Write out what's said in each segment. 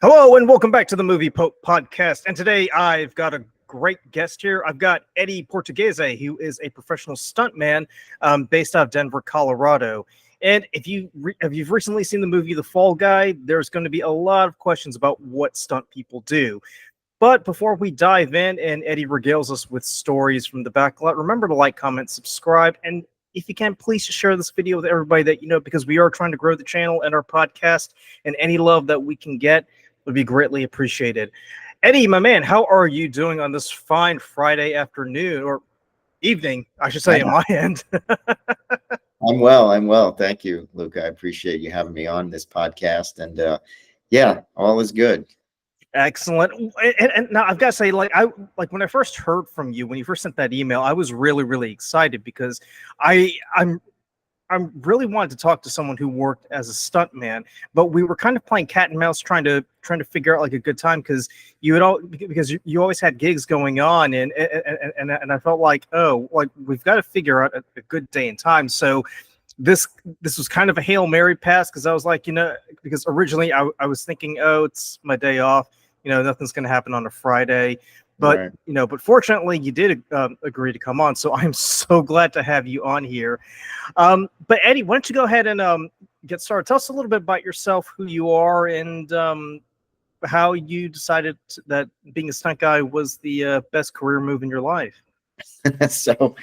Hello and welcome back to the Movie Pope Podcast. And today I've got a great guest here. I've got Eddie Portoghese, who is a professional stuntman based out of Denver, Colorado. And if you've recently seen the movie The Fall Guy, there's going to be a lot of questions about what stunt people do. But before we dive in and Eddie regales us with stories from the backlot, remember to like, comment, subscribe, and if you can, please share this video with everybody that you know, because we are trying to grow the channel and our podcast, and any love that we can get would be greatly appreciated. Eddie, my man, how are you doing on this fine Friday afternoon, or evening, I should say, on my end? I'm well. Thank you, Luke. I appreciate you having me on this podcast. And yeah, all is good. Excellent. And now I've got to say, when I first heard from you, when you first sent that email, I was really, really excited because I'm really wanted to talk to someone who worked as a stuntman, but we were kind of playing cat and mouse, trying to figure out like a good time, because you always had gigs going on, and I felt like, oh, like we've got to figure out a good day and time. So this was kind of a Hail Mary pass, because I was like, because originally I was thinking, oh, it's my day off, nothing's going to happen on a Friday. But right. But fortunately, you did agree to come on, so I'm so glad to have you on here. But Eddie, why don't you go ahead and get started? Tell us a little bit about yourself, who you are, and how you decided that being a stunt guy was the best career move in your life. So,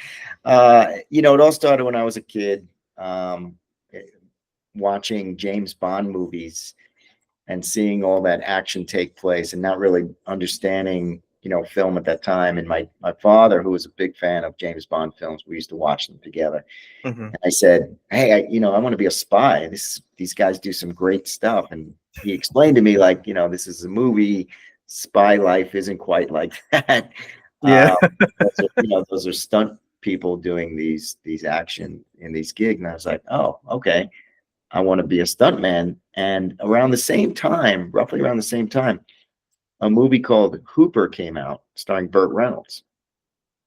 it all started when I was a kid, watching James Bond movies and seeing all that action take place, and not really understanding film at that time. And my father, who was a big fan of James Bond films, we used to watch them together. Mm-hmm. And I said, hey, I want to be a spy. These guys do some great stuff. And he explained to me, like, this is a movie. Spy life isn't quite like that. Yeah. Those are stunt people doing these action in these gigs. And I was like, oh, okay, I want to be a stuntman. And roughly around the same time, a movie called Hooper came out, starring Burt Reynolds,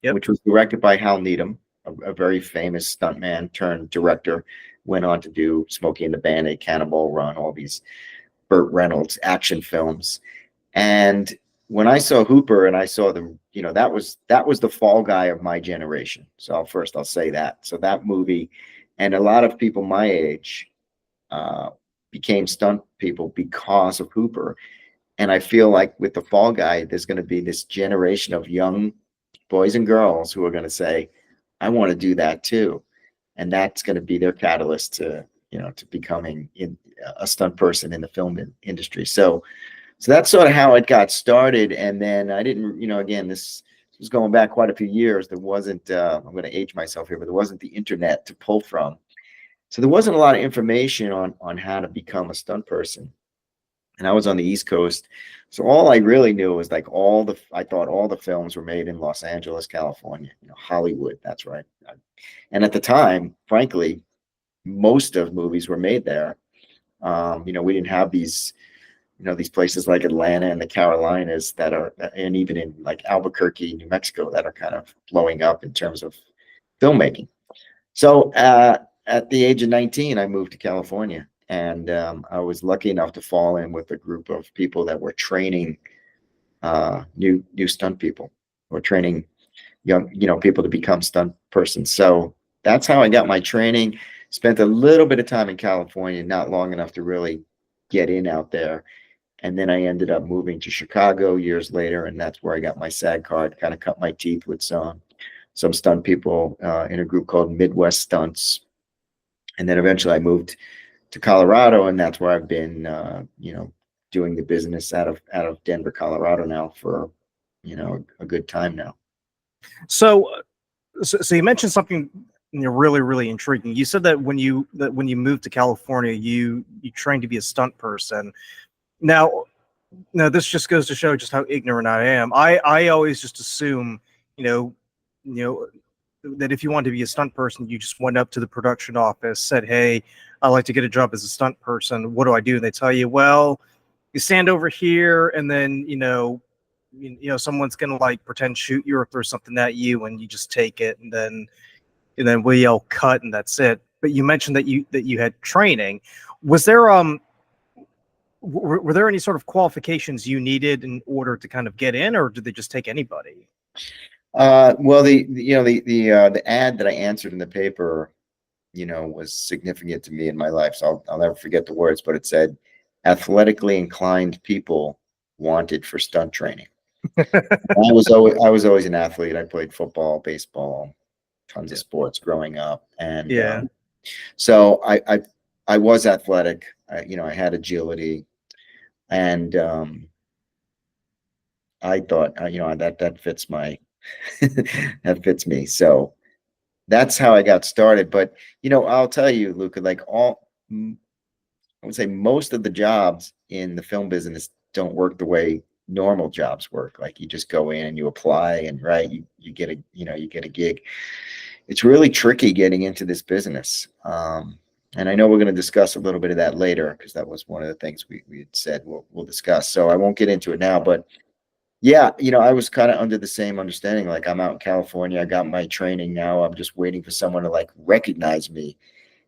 which was directed by Hal Needham, a very famous stuntman turned director. Went on to do Smokey and the Bandit, Cannonball Run, all these Burt Reynolds action films. And when I saw Hooper, and I saw that was the Fall Guy of my generation. So I'll say that. So that movie, and a lot of people my age became stunt people because of Hooper. And I feel like with the Fall Guy, there's going to be this generation of young boys and girls who are going to say, I want to do that too. And that's going to be their catalyst to becoming a stunt person in the film industry. So that's sort of how it got started. And then I didn't, again, this was going back quite a few years. There wasn't, I'm going to age myself here, but there wasn't the internet to pull from. So there wasn't a lot of information on how to become a stunt person. And I was on the East Coast. So all I really knew was I thought all the films were made in Los Angeles, California, Hollywood. That's right. And at the time, frankly, most of movies were made there. We didn't have these places like Atlanta and the Carolinas and even in like Albuquerque, New Mexico, that are kind of blowing up in terms of filmmaking. So at the age of 19, I moved to California. And I was lucky enough to fall in with a group of people that were training new stunt people, or training young people to become stunt persons. So that's how I got my training. Spent a little bit of time in California, not long enough to really get in out there. And then I ended up moving to Chicago years later, and that's where I got my SAG card, kind of cut my teeth with some stunt people in a group called Midwest Stunts. And then eventually I moved to Colorado, and that's where I've been, doing the business out of Denver, Colorado now for, a good time now. So you mentioned something really, really intriguing. You said that when you moved to California, you trained to be a stunt person. Now, this just goes to show just how ignorant I am. I always just assume, that if you want to be a stunt person, you just went up to the production office, said, hey, I'd like to get a job as a stunt person. What do I do? And they tell you, well, you stand over here, and then, someone's going to like pretend shoot you or throw something at you, and you just take it. And then we yell cut, and that's it. But you mentioned that you had training. Was there, were there any sort of qualifications you needed in order to kind of get in, or did they just take anybody? Well, the ad that I answered in the paper, was significant to me in my life. So I'll never forget the words, but it said, "Athletically inclined people wanted for stunt training." I was always an athlete. I played football, baseball, tons of sports growing up, and Yeah. so I was athletic. I had agility, and I thought, that fits my that fits me. So that's how I got started. But I'll tell you, Luca, like I would say most of the jobs in the film business don't work the way normal jobs work. Like you just go in and you apply, and right, you get a gig. It's really tricky getting into this business. And I know we're going to discuss a little bit of that later, because that was one of the things we had said we'll discuss. So I won't get into it now, but yeah, I was kind of under the same understanding. Like, I'm out in California, I got my training now. I'm just waiting for someone to like recognize me.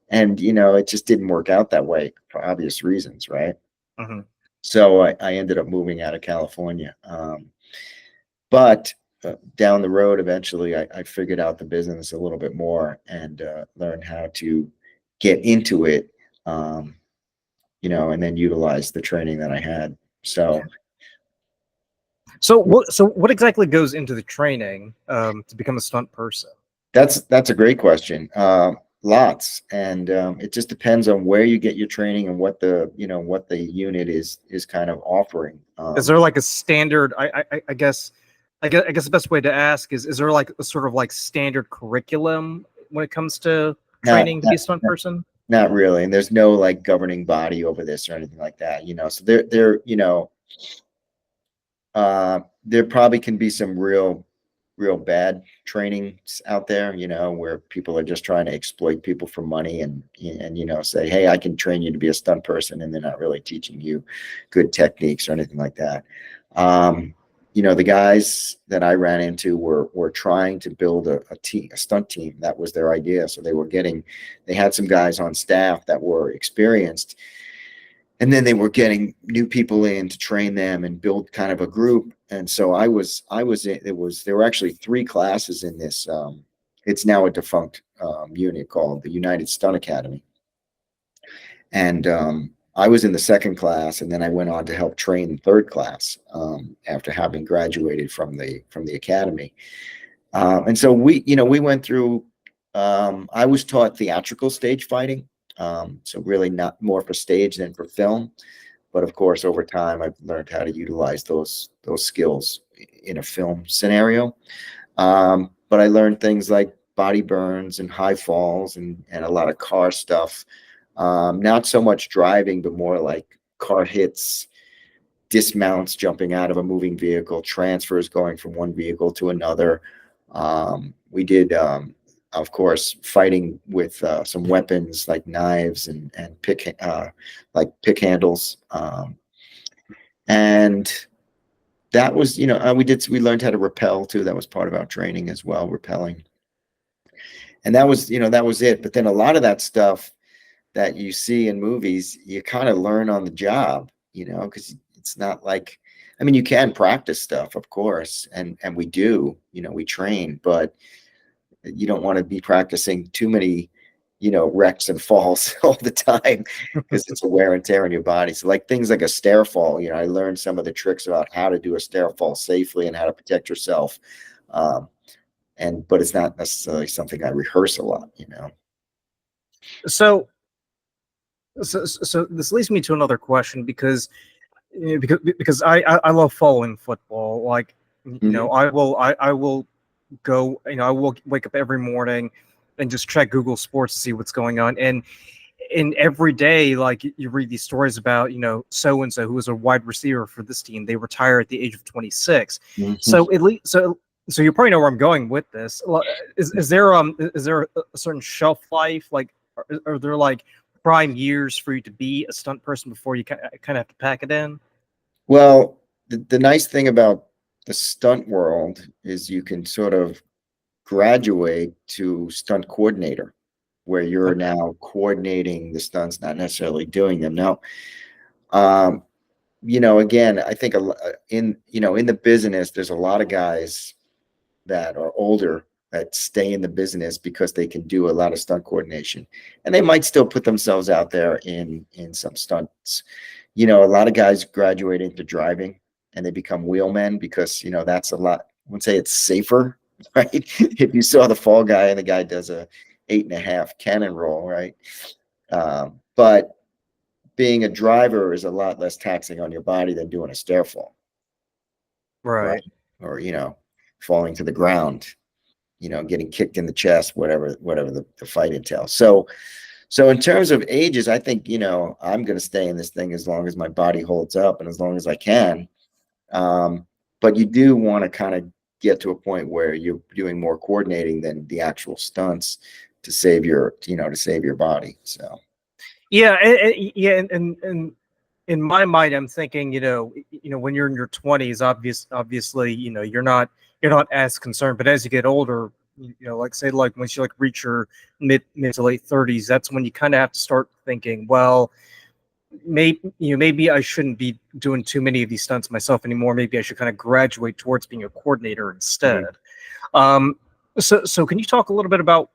And it just didn't work out that way for obvious reasons, right? Hmm. So I ended up moving out of California. But down the road, eventually, I figured out the business a little bit more, and learned how to get into it, and then utilize the training that I had. So So what exactly goes into the training to become a stunt person? that's a great question. Lots, and it just depends on where you get your training and what the unit is kind of offering. Is there like a standard? I guess the best way to ask is there like a sort of like standard curriculum when it comes to Not, training to be not a stunt person? not really, and there's no like governing body over this or anything like that. So there probably can be some real bad trainings out there, where people are just trying to exploit people for money, and say, hey, I can train you to be a stunt person, and they're not really teaching you good techniques or anything like that. The guys that I ran into were trying to build a stunt team. That was their idea. So they had some guys on staff that were experienced, and then they were getting new people in to train them and build kind of a group. And so there were actually 3 classes in this. It's now a defunct unit called the United Stunt Academy. And I was in the 2nd class, and then I went on to help train the 3rd class, after having graduated from the academy. And so we went through. I was taught theatrical stage fighting, so really not more for stage than for film. But of course, over time, I've learned how to utilize those skills in a film scenario. But I learned things like body burns and high falls, and a lot of car stuff. Not so much driving, but more like car hits, dismounts, jumping out of a moving vehicle, transfers going from one vehicle to another. We did, of course, fighting with some weapons like knives and pick handles. And that was, we learned how to rappel too. That was part of our training as well, rappelling. And that was it. But then a lot of that stuff that you see in movies, you kind of learn on the job, because it's not like, I mean, you can practice stuff, of course, and we do, we train, but you don't want to be practicing too many, wrecks and falls all the time, because it's a wear and tear on your body. So like things like a stair fall, I learned some of the tricks about how to do a stair fall safely and how to protect yourself. But it's not necessarily something I rehearse a lot. So this leads me to another question, because I love following football. Like, Mhm. I will go, I will wake up every morning and just check Google Sports to see what's going on. And every day, like, you read these stories about, so and so who was a wide receiver for this team. They retire at the age of 26. Mhm. So at least so you probably know where I'm going with this. Is there a certain shelf life? Like, are there like prime years for you to be a stunt person before you kind of have to pack it in? Well, the nice thing about the stunt world is you can sort of graduate to stunt coordinator, where you're Okay. now coordinating the stunts, not necessarily doing them. Now, Um, again, I think in the business, there's a lot of guys that are older that stay in the business because they can do a lot of stunt coordination, and they might still put themselves out there in some stunts. A lot of guys graduate into driving and they become wheelmen because that's a lot. I would say it's safer, right? If you saw the Fall Guy and the guy does a 8.5 cannon roll, right? But being a driver is a lot less taxing on your body than doing a stair fall, right? Right. Or falling to the ground, getting kicked in the chest, whatever the fight entails. So in terms of ages, I think I'm going to stay in this thing as long as my body holds up and as long as I can. But you do want to kind of get to a point where you're doing more coordinating than the actual stunts to save your body. So Yeah, yeah, and in my mind, I'm thinking, when you're in your 20s, obviously, you're not as concerned. But as you get older, like say, like once you like reach your mid to late 30s, that's when you kind of have to start thinking, well, maybe I shouldn't be doing too many of these stunts myself anymore. Maybe I should kind of graduate towards being a coordinator instead. Um, so can you talk a little bit about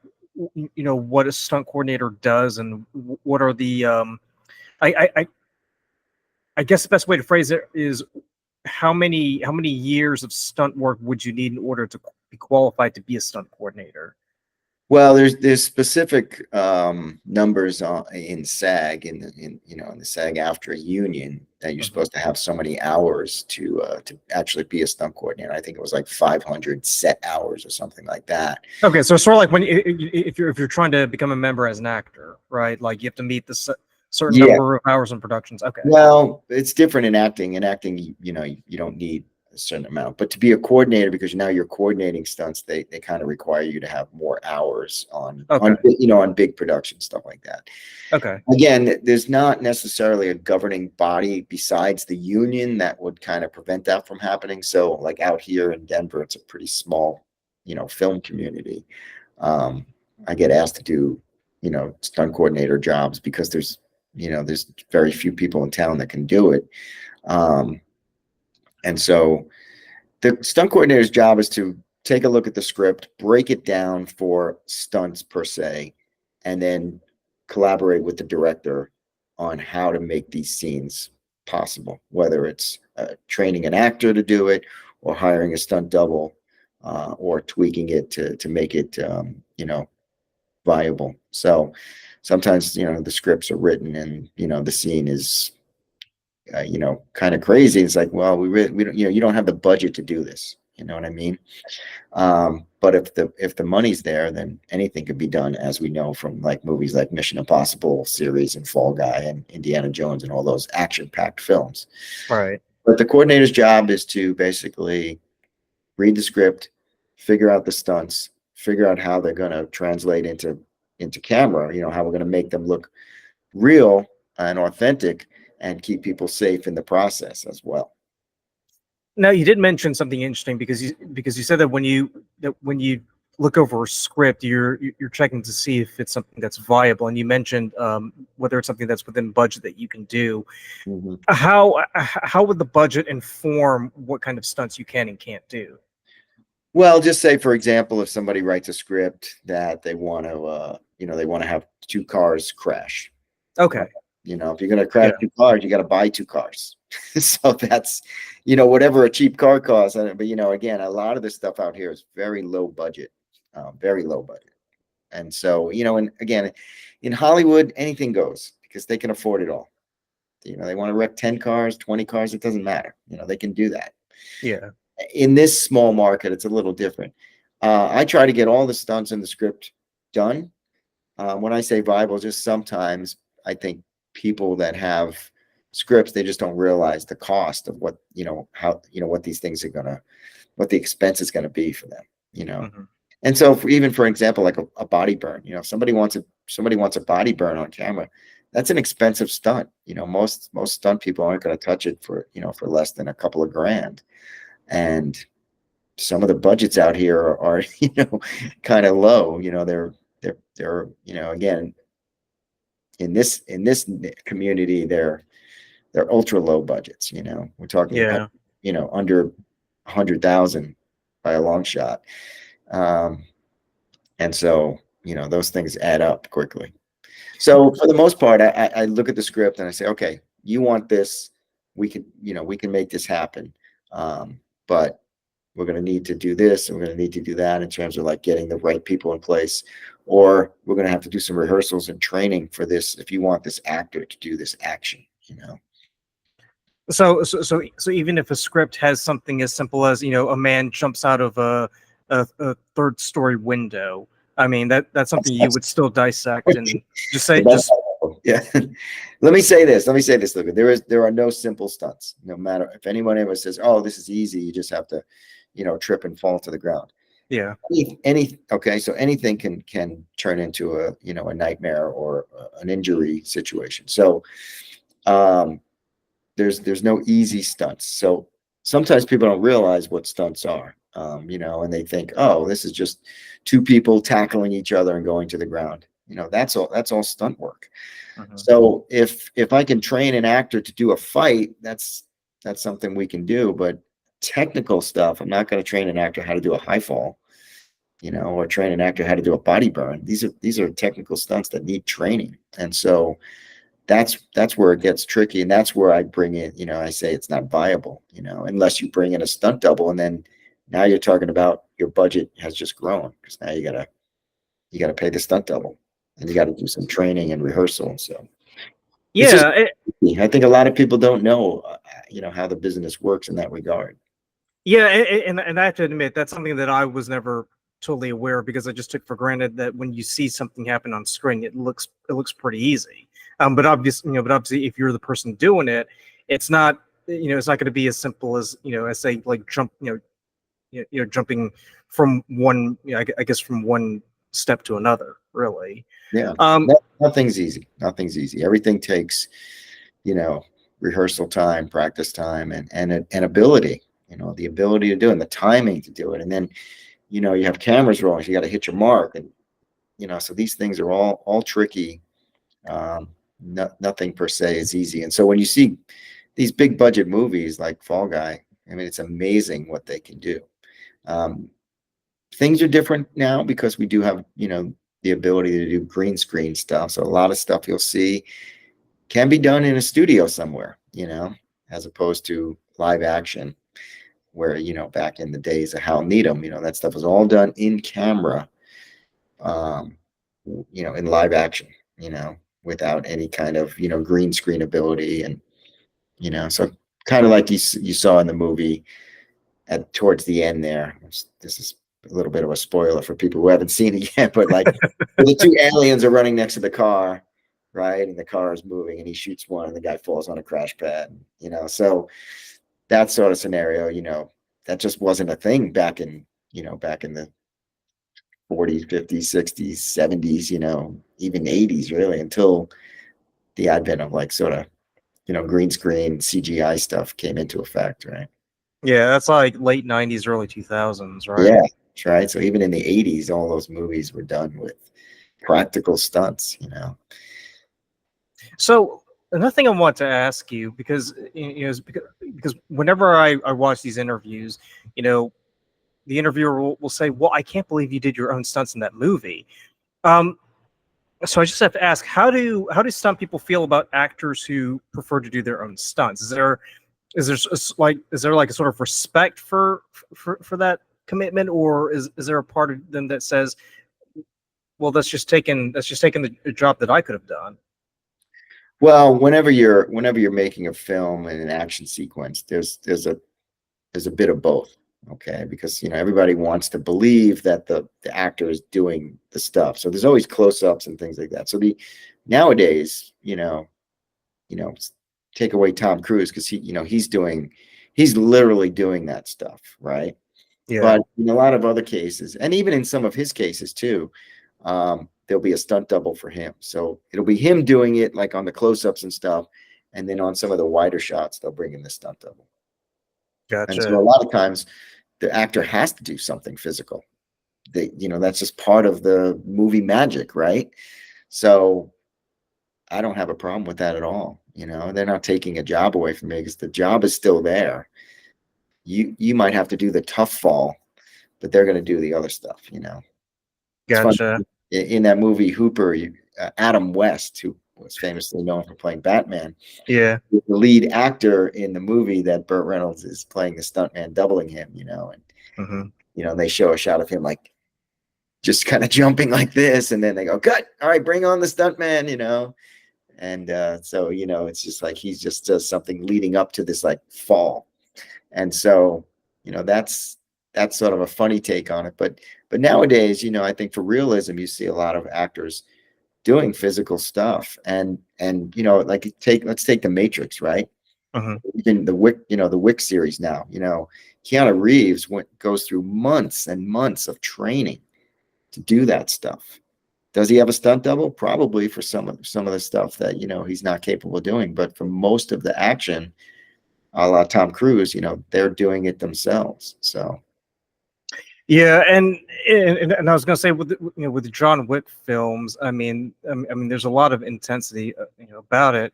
what a stunt coordinator does and what are the I guess the best way to phrase it is how many years of stunt work would you need in order to be qualified to be a stunt coordinator? Well, there's specific numbers in SAG in the SAG after a union that you're supposed to have so many hours to actually be a stunt coordinator. I think it was like 500 set hours or something like that. Okay, so it's sort of like when if you're trying to become a member as an actor, right? Like you have to meet the certain Yeah. number of hours in productions. Okay. Well, it's different in acting. In acting, you don't need a certain amount, but to be a coordinator, because now you're coordinating stunts, they kind of require you to have more hours on Okay. on big production stuff like that. Okay. Again, there's not necessarily a governing body besides the union that would kind of prevent that from happening. So, like out here in Denver, it's a pretty small, film community. I get asked to do, stunt coordinator jobs because there's very few people in town that can do it. And so the stunt coordinator's job is to take a look at the script, break it down for stunts per se, and then collaborate with the director on how to make these scenes possible, whether it's training an actor to do it or hiring a stunt double or tweaking it to make it, viable. So sometimes, the scripts are written and, the scene is kind of crazy. It's like, well, we don't, you don't have the budget to do this. You know what I mean? But if the money's there, then anything could be done, as we know from like movies like Mission Impossible series and Fall Guy and Indiana Jones and all those action-packed films. Right. But the coordinator's job is to basically read the script, figure out the stunts, figure out how they're going to translate into camera. How we're going to make them look real and authentic, and keep people safe in the process as well. Now you did mention something interesting because you said that when you look over a script, you're checking to see if it's something that's viable, and you mentioned whether it's something that's within budget that you can do. Mm-hmm. How would the budget inform what kind of stunts you can and can't do? Well, just say, for example, if somebody writes a script that they want to have two cars crash. Okay. If you're going to crash two cars, you got to buy two cars. So that's, whatever a cheap car costs. But, again, a lot of this stuff out here is very low budget, very low budget. And so, and again, in Hollywood, anything goes because they can afford it all. They want to wreck 10 cars, 20 cars. It doesn't matter. They can do that. Yeah. In this small market, it's a little different. I try to get all the stunts in the script done. When I say viable, just sometimes I think people that have scripts, they just don't realize the cost of what, what these things are what the expense is going to be for them, Mm-hmm. And so even for example, like a body burn, if somebody wants a body burn on camera, that's an expensive stunt. Most stunt people aren't going to touch it for less than a couple of grand. And some of the budgets out here are kind of low. They're again, in this community, they're they're ultra low budgets. We're talking, Yeah. under 100,000 by a long shot. And so, those things add up quickly. So for the most part, I look at the script and I say, okay, you want this, we can make this happen. But we're going to need to do this and we're going to need to do that in terms of like getting the right people in place, or we're going to have to do some rehearsals and training for this if you want this actor to do this action. So even if a script has something as simple as, a man jumps out of a third story window, I mean that's something you That's would still dissect and just say, the best. just Yeah. Let me say this, Luca. There are no simple stunts. No matter if anyone ever says, oh, this is easy, you just have to, trip and fall to the ground. yeah. Okay, so anything can turn into a nightmare or an injury situation. So there's no easy stunts. So sometimes people don't realize what stunts are, and they think, oh, this is just two people tackling each other and going to the ground. That's all stunt work. Mhm. So if I can train an actor to do a fight, that's something we can do. But technical stuff, I'm not going to train an actor how to do a high fall, or train an actor how to do a body burn. These are technical stunts that need training. And so that's where it gets tricky. And that's where I bring in, I say it's not viable, unless you bring in a stunt double. And then now you're talking about your budget has just grown because now you gotta pay the stunt double and you got to do some training and rehearsal. So it's just, Yeah, I think a lot of people don't know, how the business works in that regard. yeah, and I have to admit that's something that I was never totally aware of, because I just took for granted that when you see something happen on screen, it looks pretty easy. But obviously, if you're the person doing it, it's not it's not going to be as simple as as say like jumping from one I guess from one step to another, really. Yeah. Um, Nothing's easy. Nothing's easy. Everything takes, you know, rehearsal time, practice time, and ability. The ability to do it and the timing to do it. And then, you have cameras rolling. So you got to hit your mark, and so these things are all tricky. Nothing per se is easy. And so when you see these big budget movies like Fall Guy, I mean, it's amazing what they can do. Um, Things are different now because we do have, the ability to do green screen stuff. So a lot of stuff you'll see can be done in a studio somewhere, as opposed to live action, where, back in the days of Hal Needham, that stuff was all done in camera, um, in live action, without any kind of, green screen ability. And, so kind of like you saw in the movie towards the end there. This is a little bit of a spoiler for people who haven't seen it yet, but like the two aliens are running next to the car, right? And the car is moving and he shoots one and the guy falls on a crash pad, so that sort of scenario, that just wasn't a thing back in the 40s, 50s, 60s, 70s, even 80s, really, until the advent of like sort of, green screen CGI stuff came into effect, right? yeah, that's like late '90s, early 2000s, right? Yeah, that's right. So even in the 80s, all those movies were done with practical stunts. So another thing I want to ask you, because is because whenever I watch these interviews, you know, the interviewer will say, "Well, I can't believe you did your own stunts in that movie." Um, so I just have to ask, how do stunt people feel about actors who prefer to do their own stunts? Is there like a sort of respect for that commitment, or is there a part of them that says, "Well, that's just taking the job that I could have done"? Well, whenever you're making a film and an action sequence, there's a bit of both, okay? Because everybody wants to believe that the actor is doing the stuff. So there's always close-ups and things like that. So the nowadays, you know, take away Tom Cruise because he's literally doing that stuff, right? Yeah, But in a lot of other cases, and even in some of his cases too, there'll be a stunt double for him. So it'll be him doing it like on the close-ups and stuff. And then on some of the wider shots, they'll bring in the stunt double. And so gotcha. a lot of times the actor has to do something physical. That's just part of the movie magic, right? So I don't have a problem with that at all. You know, they're not taking a job away from me because the job is still there. You might have to do the tough fall, but they're going to do the other stuff. You know, it's fun Gotcha. in that movie Hooper. Adam West, who was famously known for playing Batman, Yeah. the lead actor in the movie that Burt Reynolds is playing the stuntman, doubling him. You know, and Hmm. they show a shot of him like just kind of jumping like this, and then they go, cut. All right, bring on the stuntman. You know, and so it's just like he's just does something leading up to this like fall, and so that's sort of a funny take on it. But nowadays, I think for realism, you see a lot of actors doing physical stuff, and like let's take the Matrix, right? Hmm. Even the Wick series now. Keanu Reeves goes through months and months of training to do that stuff. Does he have a stunt double? Probably for some of the stuff that he's not capable of doing. But for most of the action, a la Tom Cruise, they're doing it themselves. So Yeah, and I was gonna say with with the John Wick films, I mean, there's a lot of intensity, about it.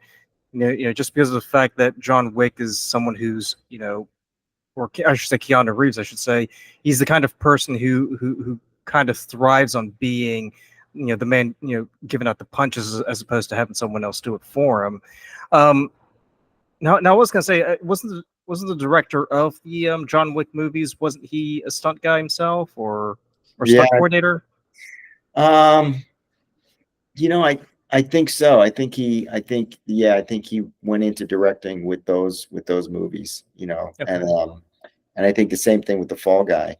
Just because of the fact that John Wick is someone who's, or I should say Keanu Reeves, I should say, he's the kind of person who kind of thrives on being, the man, giving out the punches as opposed to having someone else do it for him. Um, now I was gonna say, wasn't the director of the John Wick movies? Wasn't he a stunt guy himself, or yeah, stunt coordinator? um, I think so. I think he went into directing with those movies. Okay. And I think the same thing with the Fall Guy.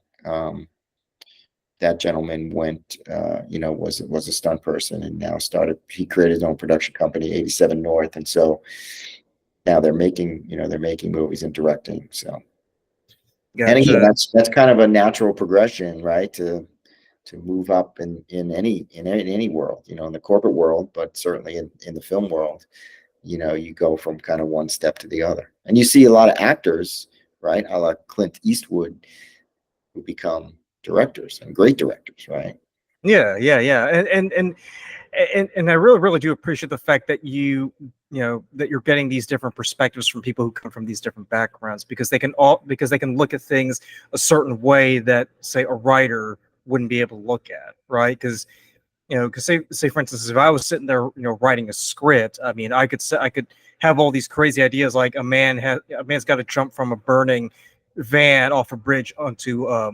That gentleman went, was a stunt person, and now he created his own production company, 87 North. And so now they're making movies and directing. So, and again, Gotcha. that's kind of a natural progression, right? To move up in any world, in the corporate world, but certainly in the film world, you go from kind of one step to the other. And you see a lot of actors, right? A la Clint Eastwood, who become directors and great directors, right? Yeah, yeah, yeah, and I really, really do appreciate the fact that that you're getting these different perspectives from people who come from these different backgrounds, because they can look at things a certain way that, say, a writer wouldn't be able to look at, right? Because say for instance, if I was sitting there, writing a script, I mean, I could have all these crazy ideas, like a man's got to jump from a burning van off a bridge onto a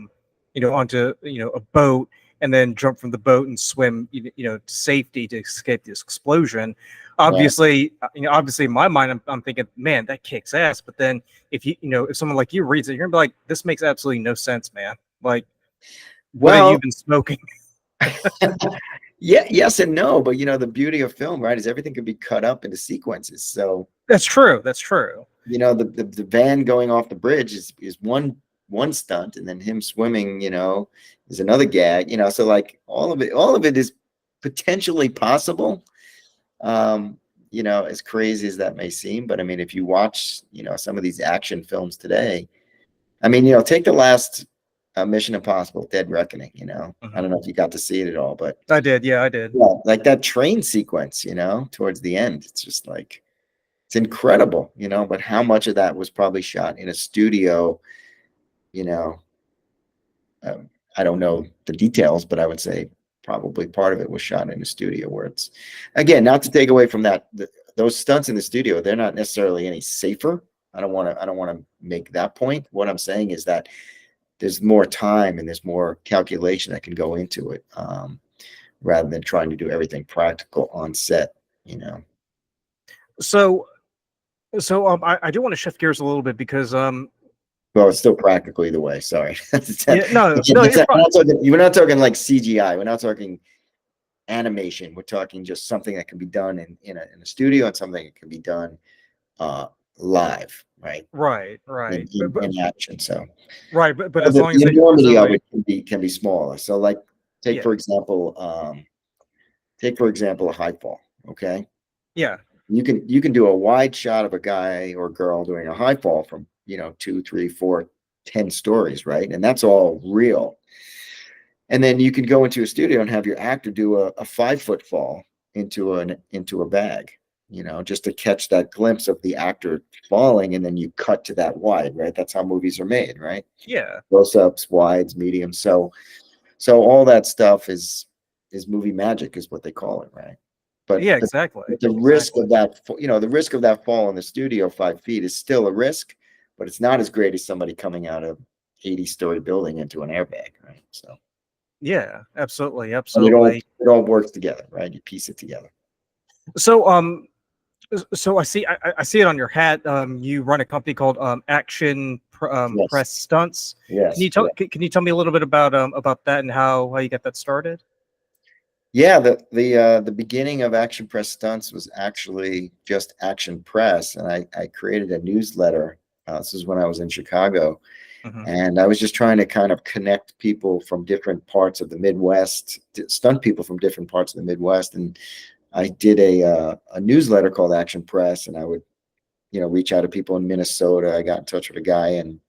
boat, and then jump from the boat and swim, to safety to escape this explosion. Yeah. Obviously in my mind, I'm thinking, man, that kicks ass. But then if someone like you reads it, you're gonna be like, this makes absolutely no sense, man. Like, what have you Well, been smoking? yeah, yes and no, but the beauty of film, right, is everything can be cut up into sequences. So That's true. That's true. the van going off the bridge is one stunt, and then him swimming, is another gag. So like all of it is potentially possible. As crazy as that may seem, but I mean, if you watch, some of these action films today, I mean, take the last Mission Impossible: Dead Reckoning. I Mhm. don't know if you got to see it at all, but I did. Yeah, I did. yeah, like that train sequence, towards the end, it's just like it's incredible, but how much of that was probably shot in a studio, you know, I don't know the details, but I would say probably part of it was shot in a studio where it's, again, not to take away from that, those stunts in the studio, they're not necessarily any safer. I don't want to make that point. What I'm saying is that there's more time and there's more calculation that can go into it, rather than trying to do everything practical on set, So, I do want to shift gears a little bit because Well, it's still practical either way. Sorry. yeah, no, Again, no, you're fine. we're not talking like CGI. We're not talking animation. We're talking just something that can be done in a studio, and something that can be done uh, live, right? Right, right, In, in, in action. So right, but as the, long as the they enormity of it can be smaller. So like take yeah, for example, a high fall. Okay. yeah, You can do a wide shot of a guy or girl doing a high fall from 2, 3, 4, 10 stories, right? And that's all real. And then you can go into a studio and have your actor do a 5-foot fall, into a bag, just to catch that glimpse of the actor falling, and then you cut to that wide, right? That's how movies are made, right? Yeah. Close-ups, wides, mediums. So all that stuff is movie magic, is what they call it, right? But Yeah, the, exactly. the risk Exactly. of the risk of that fall in the studio 5 feet is still a risk, but it's not as great as somebody coming out of 80-story building into an airbag, right? So, Yeah, absolutely. but Absolutely. it all works together, right? You piece it together. So, so I see it on your hat. You run a company called Action Yes, Press Stunts. yes, yeah. Can you tell me a little bit about that and how you got that started? Yeah, the beginning of Action Press Stunts was actually just Action Press, and I created a newsletter. This is when I was in Chicago, Hmm. and I was just trying to kind of connect people from different parts of the Midwest, stunt people from different parts of the Midwest, and I did a newsletter called Action Press, and I would reach out to people in Minnesota. I got in touch with a guy in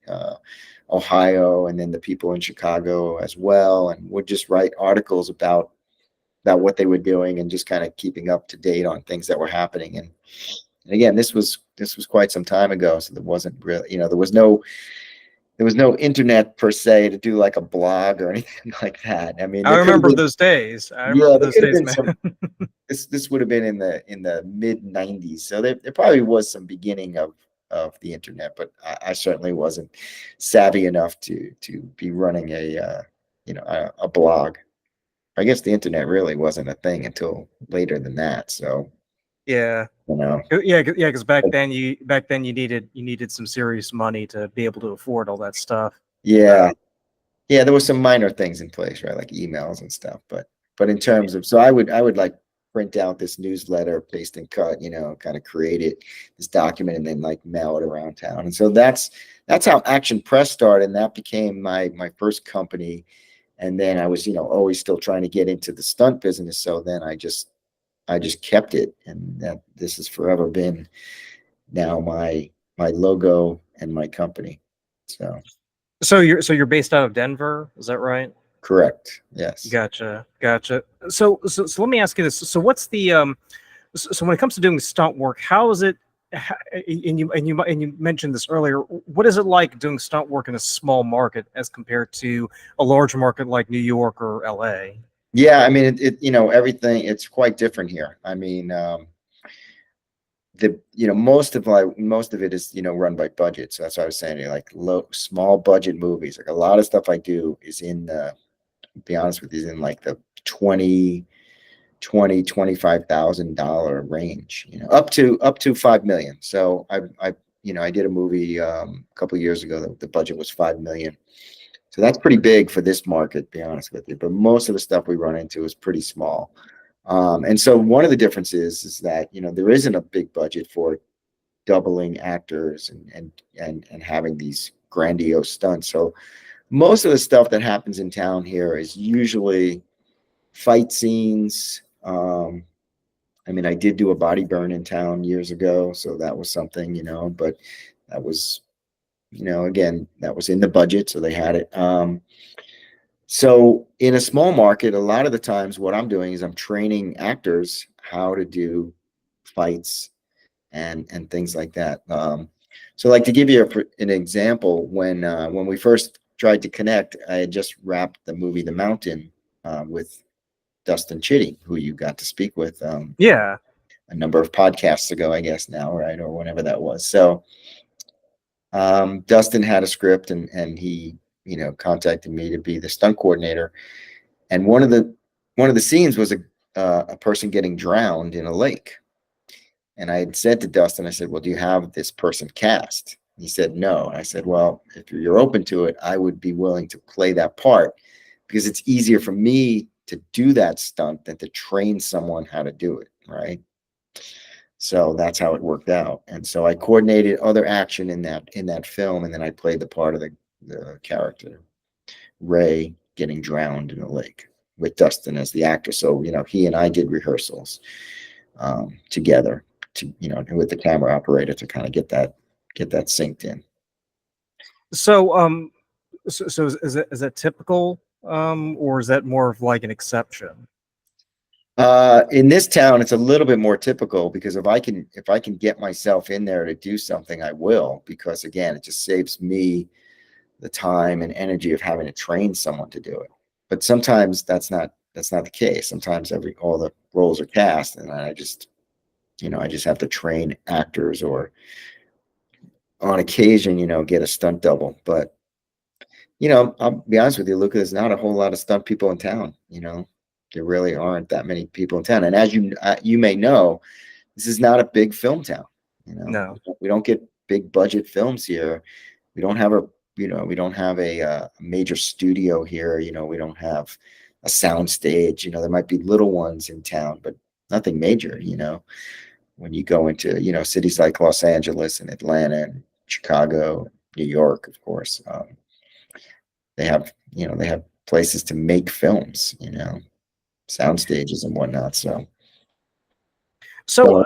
Ohio, and then the people in Chicago as well, and would just write articles about what they were doing and just kind of keeping up to date on things that were happening. And again, this was quite some time ago, so there wasn't really, there was no internet per se to do like a blog or anything like that. I mean, I there could have remember been, those days. I yeah, remember there those could have days, been man. some. This would have been in the mid '90s, so there probably was some beginning of the internet, but I certainly wasn't savvy enough to be running a blog. I guess the internet really wasn't a thing until later than that. So, Yeah. you know, Yeah, because back then you needed some serious money to be able to afford all that stuff. yeah, yeah, there were some minor things in place, right? Like emails and stuff. But in terms of, so I would like print out this newsletter, paste and cut, kind of create it, this document, and then like mail it around town. And so that's how Action Press started. And that became my first company. And then I was, always still trying to get into the stunt business. So then I just kept it, and that this has forever been now my logo and my company. So So you're based out of Denver, is that right? correct. Yes. Gotcha, gotcha. So let me ask you this. So what's the so when it comes to doing stunt work, how is it? And you mentioned this earlier. What is it like doing stunt work in a small market as compared to a large market like New York or LA? Yeah, I mean everything, it's quite different here. I mean, the most of it is run by budget. So that's what I was saying, like low small budget movies. Like a lot of stuff I do is in the, to be honest with you, is in like the 25,000 range, up to 5 million. So I did a movie a couple of years ago that the budget was 5 million. So that's pretty big for this market, to be honest with you. But most of the stuff we run into is pretty small. And so one of the differences is that there isn't a big budget for doubling actors and having these grandiose stunts. So most of the stuff that happens in town here is usually fight scenes. I mean, I did do a body burn in town years ago, so that was something, but that was, again, that was in the budget, so they had it. So in a small market, a lot of the times what I'm doing is I'm training actors how to do fights and things like that. So like to give you an example, when we first tried to connect, I had just wrapped the movie The Mountain with Dustin Chitty, who you got to speak with Yeah. a number of podcasts ago, I guess now, right, or whenever that was. So Dustin had a script, and he contacted me to be the stunt coordinator. And one of the scenes was a person getting drowned in a lake. And I had said to Dustin, I said, "Well, do you have this person cast?" He said, "No." And I said, "Well, if you're open to it, I would be willing to play that part, because it's easier for me to do that stunt than to train someone how to do it." Right. So that's how it worked out. And so I coordinated other action in that film, and then I played the part of the character, Ray, getting drowned in a lake, with Dustin as the actor. So he and I did rehearsals together, with the camera operator, to kind of get that synced in. So so is that typical or is that more of like an exception? In this town, it's a little bit more typical because if I can get myself in there to do something, I will, because again, it just saves me the time and energy of having to train someone to do it. But sometimes that's not the case. Sometimes all the roles are cast, and I just have to train actors, or on occasion, get a stunt double. But I'll be honest with you, Luca, there's not a whole lot of stunt people in town. There really aren't that many people in town. And as you may know, this is not a big film town. No. We don't get big budget films here. We don't have a major studio here. We don't have a sound stage. There might be little ones in town, but nothing major. When you go into cities like Los Angeles and Atlanta and Chicago, New York, of course, they have places to make films. Sound stages and whatnot. So, So,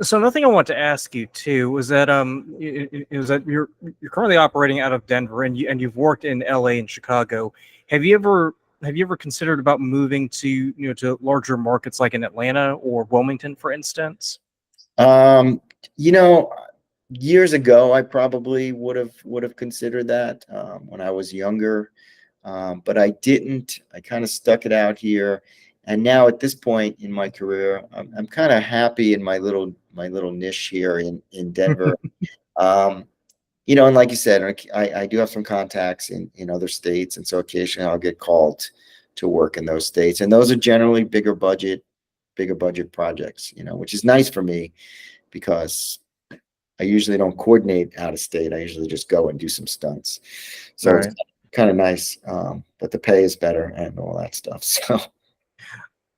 so another thing I want to ask you too was that is that you're currently operating out of Denver, and you've worked in LA and Chicago. Have you ever considered about moving to larger markets like in Atlanta or Wilmington, for instance? um, you know, years ago, I probably would have considered that when I was younger, but I didn't. I kind of stuck it out here, and now at this point in my career, I'm kind of happy in my little niche here in Denver. Um, and like you said, I do have some contacts in other states, and so occasionally I'll get called to work in those states, and those are generally bigger budget projects. Which is nice for me because I usually don't coordinate out of state. I usually just go and do some stunts. So it's Right. kind of nice, but the pay is better and all that stuff. So,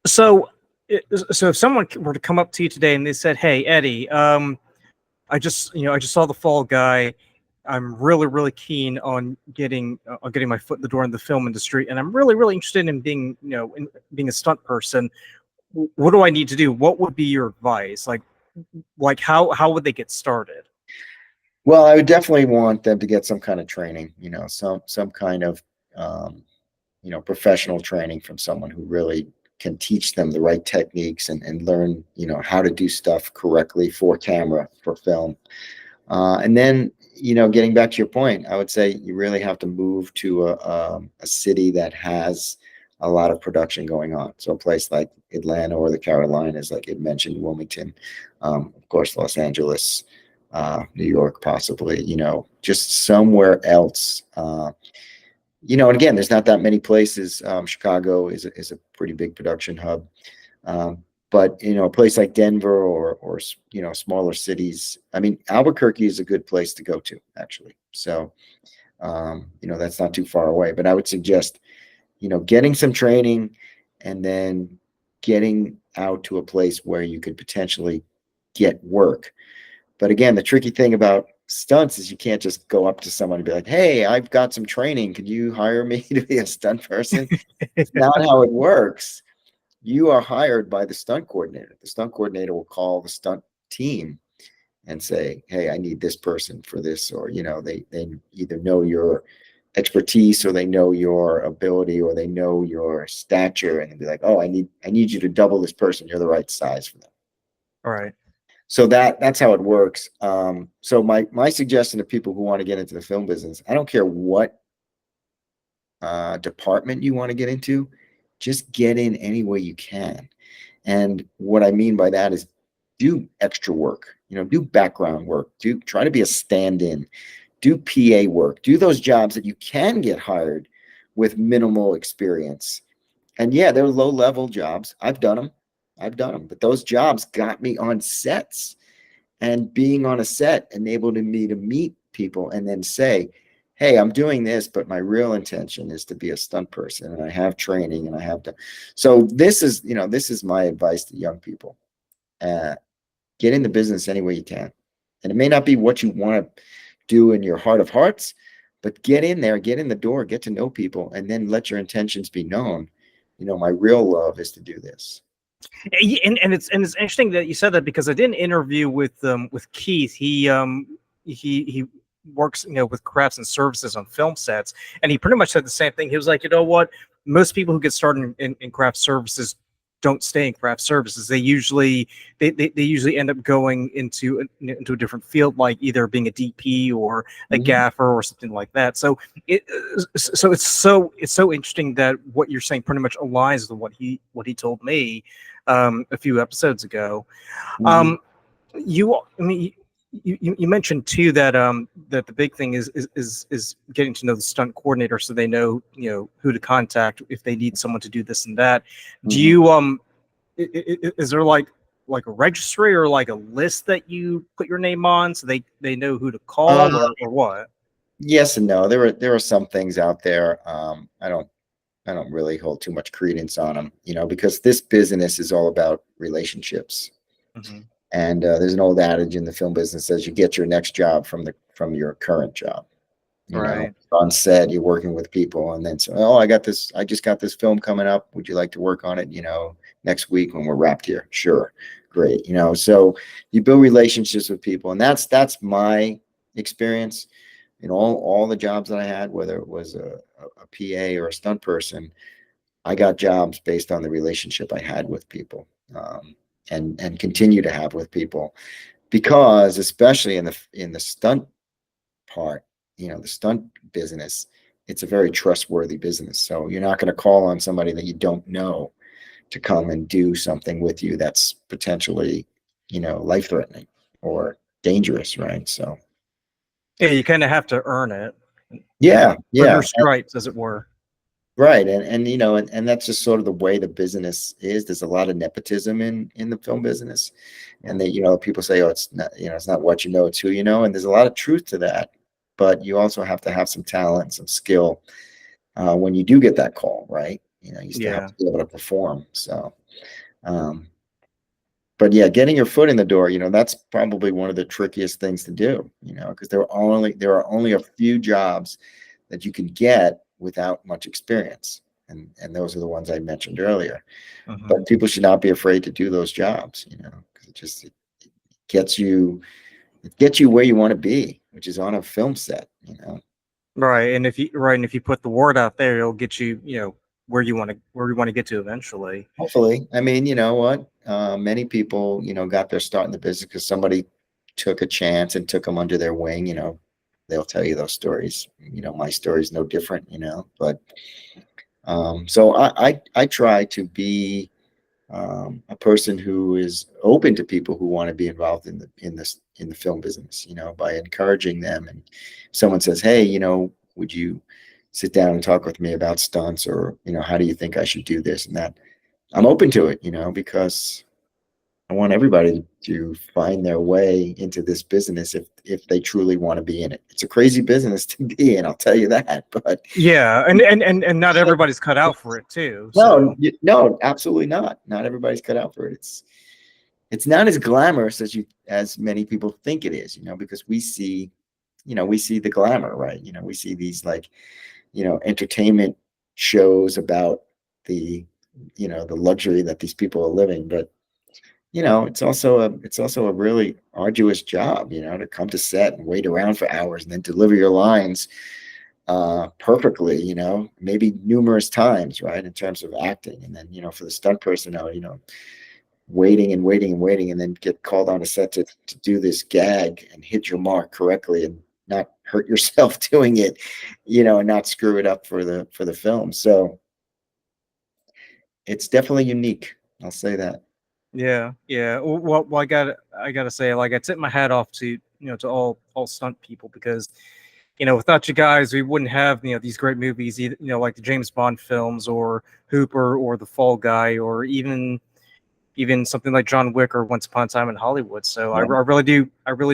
So, so if someone were to come up to you today and they said, "Hey, Eddie, I just saw the Fall Guy. I'm really, really keen on getting my foot in the door in the film industry, and I'm really, really interested in being a stunt person. What do I need to do? What would be your advice? Like how would they get started?" well, I would definitely want them to get some kind of training, some kind of, professional training from someone who really can teach them the right techniques and learn, how to do stuff correctly for camera, for film. And then, getting back to your point, I would say you really have to move to a city that has a lot of production going on. So a place like Atlanta or the Carolinas, like you mentioned, Wilmington, of course, Los Angeles, New York, possibly, just somewhere else. And again, there's not that many places. Chicago is a pretty big production hub. But a place like Denver or smaller cities. I mean, Albuquerque is a good place to go to, actually. So that's not too far away. But I would suggest getting some training and then getting out to a place where you could potentially get work. But again, the tricky thing about stunts is you can't just go up to someone and be like, "Hey, I've got some training. Could you hire me to be a stunt person?" It's not how it works. You are hired by the stunt coordinator. The stunt coordinator will call the stunt team and say, "Hey, I need this person for this," or they either know your expertise, or they know your ability, or they know your stature, and they'll be like, "Oh, I need you to double this person. You're the right size for them." All right. So that's how it works. So my suggestion to people who want to get into the film business, I don't care what department you want to get into, just get in any way you can. And what I mean by that is do extra work, do background work, try to be a stand-in, do PA work, do those jobs that you can get hired with minimal experience. And yeah, they're low-level jobs. I've done them, but those jobs got me on sets, and being on a set enabled me to meet people and then say, "Hey, I'm doing this, but my real intention is to be a stunt person, and I have training, and I have to." So this is my advice to young people. Uh, get in the business any way you can. And it may not be what you want to do in your heart of hearts, but get in there, get in the door, get to know people, and then let your intentions be known. My real love is to do this. And it's interesting that you said that, because I did an interview with Keith. He works with crafts and services on film sets, and he pretty much said the same thing. He was like, "You know what? Most people who get started in craft services don't stay in craft services. They usually end up going into a different field, like either being a DP or a Mhm. gaffer or something like that. So it it's so interesting that what you're saying pretty much aligns with what he told me a few episodes ago. Mhm. Um, I mean, you mentioned too that that the big thing is getting to know the stunt coordinator so they know who to contact if they need someone to do this and that. Do Mhm. you is there like a registry or like a list that you put your name on so they know who to call, Uh, or what? yes and no. There are some things out there. I don't really hold too much credence on them, because this business is all about relationships. Hmm. And there's an old adage in the film business says you get your next job from your current job. Right. On set, you're working with people, and then so, oh, I just got this film coming up. Would you like to work on it? Next week when we're wrapped here. Sure, great. So you build relationships with people, and that's my experience in all the jobs that I had, whether it was a PA or a stunt person. I got jobs based on the relationship I had with people, and continue to have with people, because especially in the stunt part, the stunt business, it's a very trustworthy business. So you're not going to call on somebody that you don't know to come and do something with you that's potentially, life threatening or dangerous, right? So Yeah, you kind of have to earn it, yeah, earn yeah. your stripes, as it were. Right. And that's just sort of the way the business is. There's a lot of nepotism in the film business. And that, people say, oh, it's not what you know, it's who you know. And there's a lot of truth to that. But you also have to have some talent, some skill, when you do get that call, right? You still have Yeah. to be able to perform. So, um, but yeah, getting your foot in the door, that's probably one of the trickiest things to do, because there are only a few jobs that you can get without much experience. And those are the ones I mentioned earlier. Hmm. But people should not be afraid to do those jobs, because it gets you it gets you where you want to be, which is on a film set. Right, and if you put the word out there, it'll get you, where you want to get to eventually. Hopefully. I mean, you know what? Many people, got their start in the business because somebody took a chance and took them under their wing. They'll tell you those stories. My story is no different. But so I try to be a person who is open to people who want to be involved in the film business. By encouraging them. And someone says, "Hey, would you sit down and talk with me about stunts, or how do you think I should do this and that?" I'm open to it, because I want everybody to find their way into this business if they truly want to be in it. It's a crazy business to be in, I'll tell you that. But Yeah, and not everybody's cut out for it too. no, So no, absolutely not. Not everybody's cut out for it. It's not as glamorous as many people think it is, because we see the glamour, right? We see these, like, entertainment shows about the luxury that these people are living. But it's also a really arduous job, to come to set and wait around for hours and then deliver your lines perfectly, maybe numerous times, right, in terms of acting. And then, for the stunt personnel, waiting and waiting and waiting, and then get called on a set to do this gag and hit your mark correctly and not hurt yourself doing it, and not screw it up for the film. So it's definitely unique. I'll say that. yeah, yeah. Well, I gotta say, like, I tip my hat off to all stunt people, because without you guys, we wouldn't have these great movies, either like the James Bond films, or Hooper, or The Fall Guy, or even something like John Wick or Once Upon a Time in Hollywood. So I really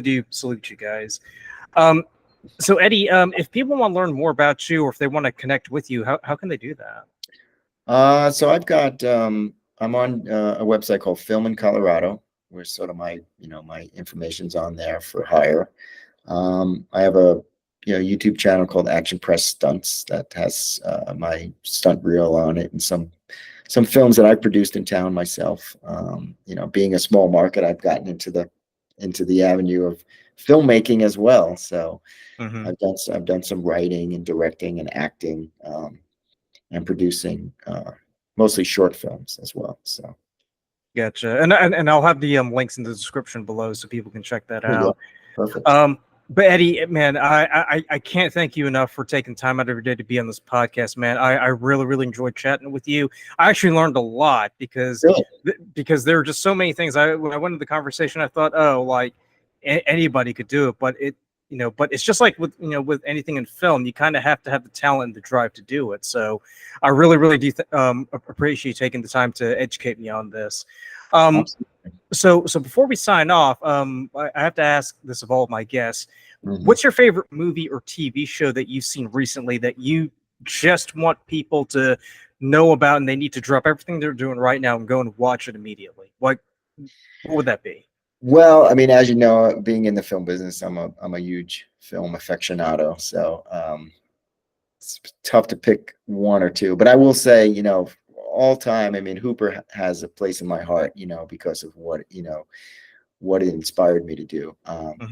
do salute you guys. Um, so Eddie, if people want to learn more about you, or if they want to connect with you, how can they do that? So I'm on a website called Film in Colorado, where sort of my information's on there for hire. I have a YouTube channel called Action Press Stunts that has my stunt reel on it, and some films that I've produced in town myself. Being a small market, I've gotten into the avenue of filmmaking as well. So Hmm. I've done some writing and directing and acting, and producing. mostly short films as well. So Gotcha. And I'll have the links in the description below so people can check that there you go. out. Perfect. But Eddie, man, I can't thank you enough for taking time out of your day to be on this podcast, man. I really enjoyed chatting with you. I actually learned a lot because there were just so many things. When I went into the conversation, I thought, oh, like anybody could do it, but but it's just like with anything in film, you kind of have to have the talent and the drive to do it. So I really do appreciate you taking the time to educate me on this. So before we sign off, I have to ask this of all of my guests. What's your favorite movie or TV show that you've seen recently that you just want people to know about and they need to drop everything they're doing right now and go and watch it immediately? What would that be? Well, I mean, as you know, being in the film business, I'm a huge film aficionado. So it's tough to pick one or two. But I will say, all time, I mean, Hooper has a place in my heart, because of what it inspired me to do.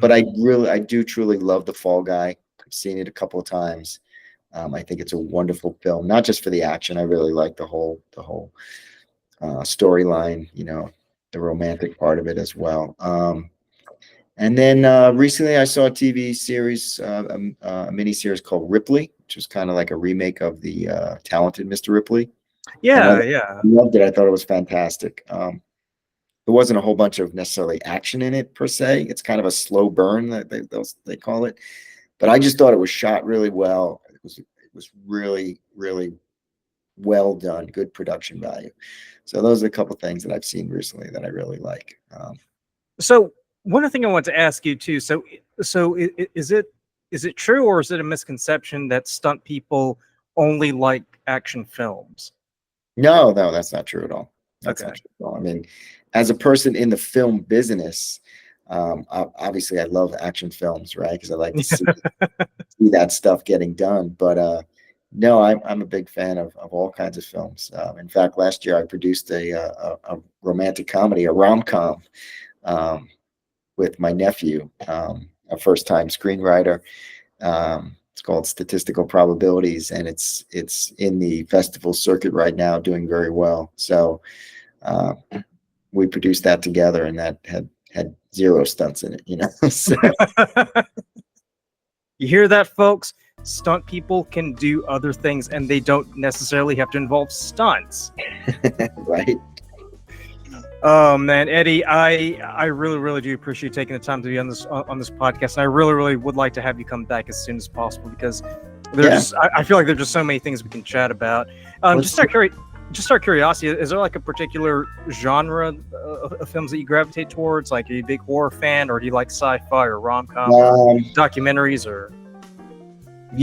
But I do truly love The Fall Guy. I've seen it a couple of times. I think it's a wonderful film, not just for the action. I really like the whole storyline, the romantic part of it as well. And then recently I saw a TV series, a mini series called Ripley, which was kind of like a remake of the Talented Mr. Ripley. Yeah, I loved it. I thought it was fantastic. There wasn't a whole bunch of necessarily action in it per se. It's kind of a slow burn that they call it. But I just thought it was shot really well. It was really well done, good production value. So those are a couple of things that I've seen recently that I really like. So one other thing I want to ask you too. So is it true or is it a misconception that stunt people only like action films? No, that's not true at all. That's Okay. not true at all. I mean, as a person in the film business, obviously I love action films, right? Because I like to see that stuff getting done. But no, I'm a big fan of all kinds of films. In fact, last year I produced a romantic comedy, a rom-com, with my nephew, a first-time screenwriter. It's called Statistical Probabilities, and it's in the festival circuit right now, doing very well. So we produced that together, and that had zero stunts in it, So. You hear that, folks? Stunt people can do other things, and they don't necessarily have to involve stunts. Right. Oh man, Eddie, I really do appreciate taking the time to be on this podcast, and I really would like to have you come back as soon as possible because I feel like there's just so many things we can chat about. Just out of curiosity, is there like a particular genre of films that you gravitate towards? Like, are you a big horror fan, or do you like sci-fi or rom-com or documentaries, or? I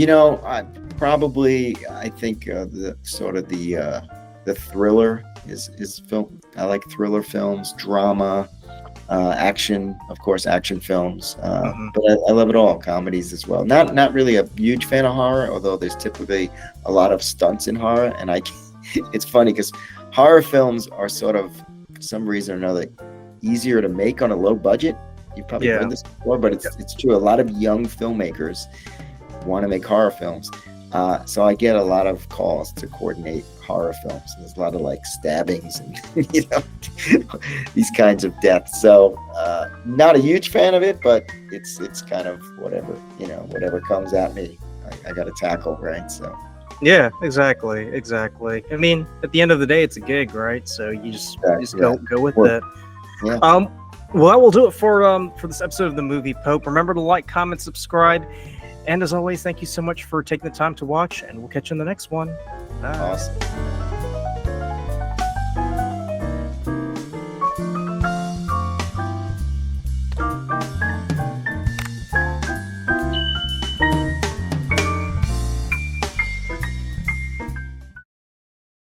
think the thriller is film. I like thriller films, drama, action, of course, action films. But I love it all. Comedies as well. Not really a huge fan of horror, although there's typically a lot of stunts in horror. And it's funny because horror films are sort of, for some reason or another, easier to make on a low budget. You've probably heard this before, but it's true. A lot of young filmmakers want to make horror films. So I get a lot of calls to coordinate horror films. There's a lot of like stabbings and these kinds of deaths. So not a huge fan of it, but it's kind of whatever comes at me, I got to tackle, right? So yeah, exactly. I mean, at the end of the day, it's a gig, right? So you just go with it. Yeah. Well, that will do it for this episode of the Movie Pope. Remember to like, comment, subscribe. And as always, thank you so much for taking the time to watch, and we'll catch you in the next one. Bye. Awesome.